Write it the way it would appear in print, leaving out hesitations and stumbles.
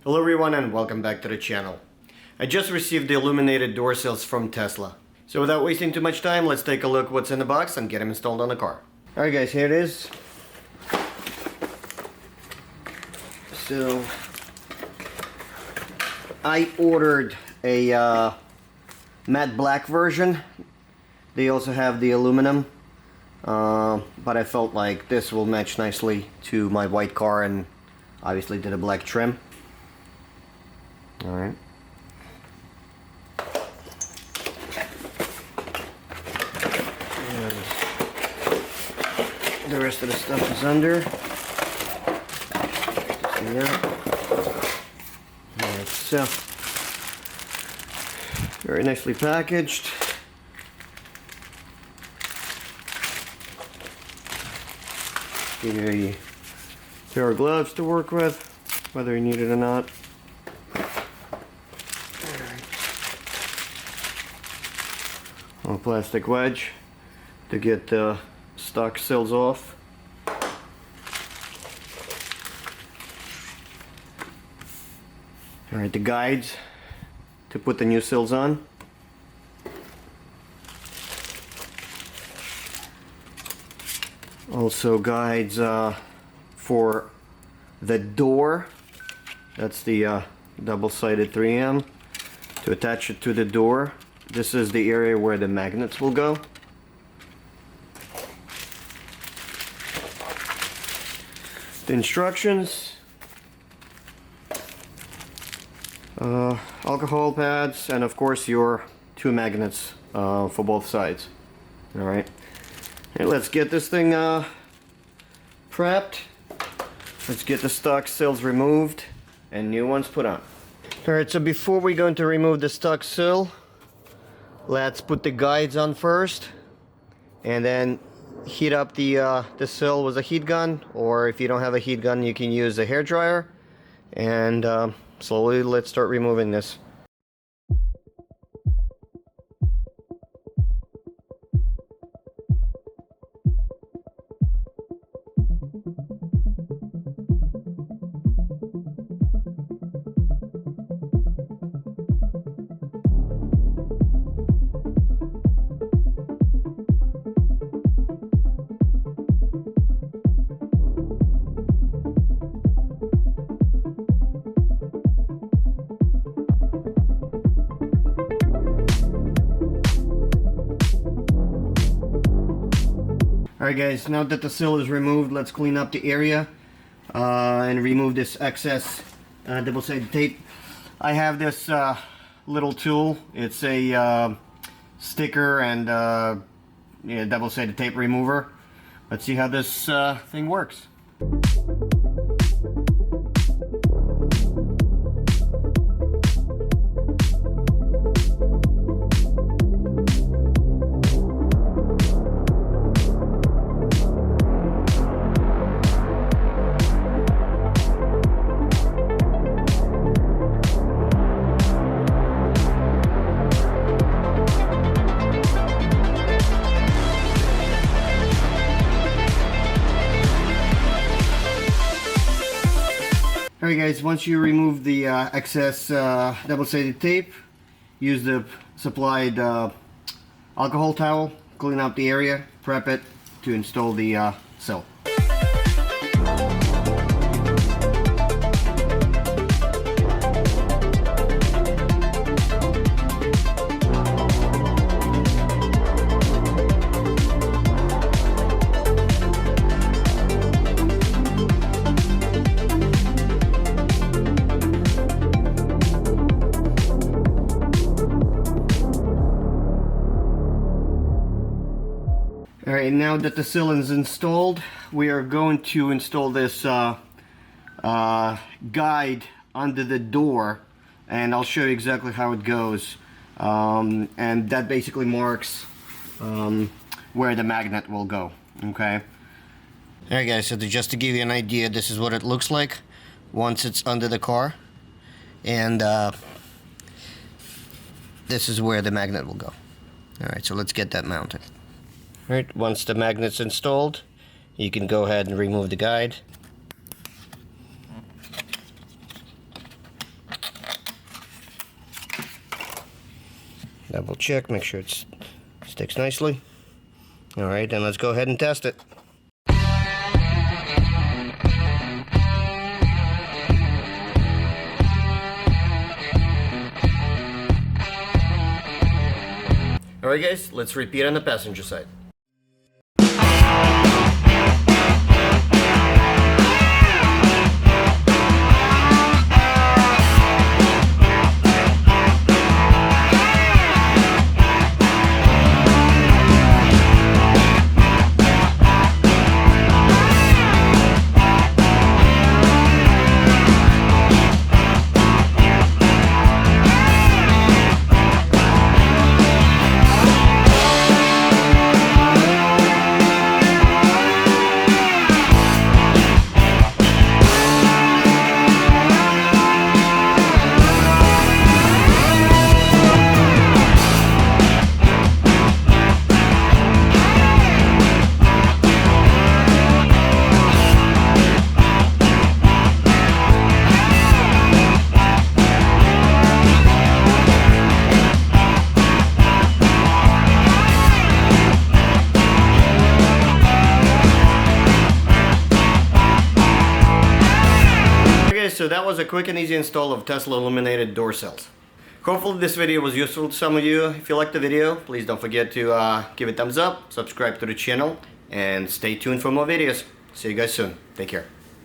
Hello everyone and welcome back to the channel. I just received the illuminated door sills from Tesla. So without wasting too much time, let's take a look what's in the box and get them installed on the car. Alright guys, here it is. So I ordered a matte black version. They also have the aluminum, but I felt like this will match nicely to my white car and obviously did a black trim. Alright. The rest of the stuff is under. Alright, so very nicely packaged. Give you a pair of gloves to work with, whether you need it or not. A plastic wedge to get the stock sills off. Alright, the guides to put the new sills on. Also guides for the door. That's the double-sided 3M to attach it to the door. This is the area where the magnets will go. The instructions, alcohol pads, and of course your two magnets for both sides. Alright, let's get this thing prepped. Let's get the stock sills removed and new ones put on. Alright, so before we go to remove the stock sill, let's put the guides on first and then heat up the sill with a heat gun, or if you don't have a heat gun you can use a hair dryer, and slowly let's start removing this. Alright guys, now that the sill is removed, let's clean up the area and remove this excess double-sided tape. I have this little tool. It's a sticker and double-sided tape remover. Let's see how this thing works. Alright guys, once you remove the excess double-sided tape, use the supplied alcohol towel, clean out the area, prep it to install the sill. Alright, now that the sill is installed, we are going to install this guide under the door, and I'll show you exactly how it goes. And that basically marks where the magnet will go. Okay. Alright guys, so just to give you an idea, this is what it looks like once it's under the car, and this is where the magnet will go. Alright, so let's get that mounted. Alright, once the magnet's installed, you can go ahead and remove the guide. Double check, make sure it sticks nicely. Alright, then let's go ahead and test it. Alright guys, let's repeat on the passenger side. So that was a quick and easy install of Tesla Illuminated door sills. Hopefully this video was useful to some of you. If you liked the video, please don't forget to give it a thumbs up, subscribe to the channel, and stay tuned for more videos. See you guys soon. Take care.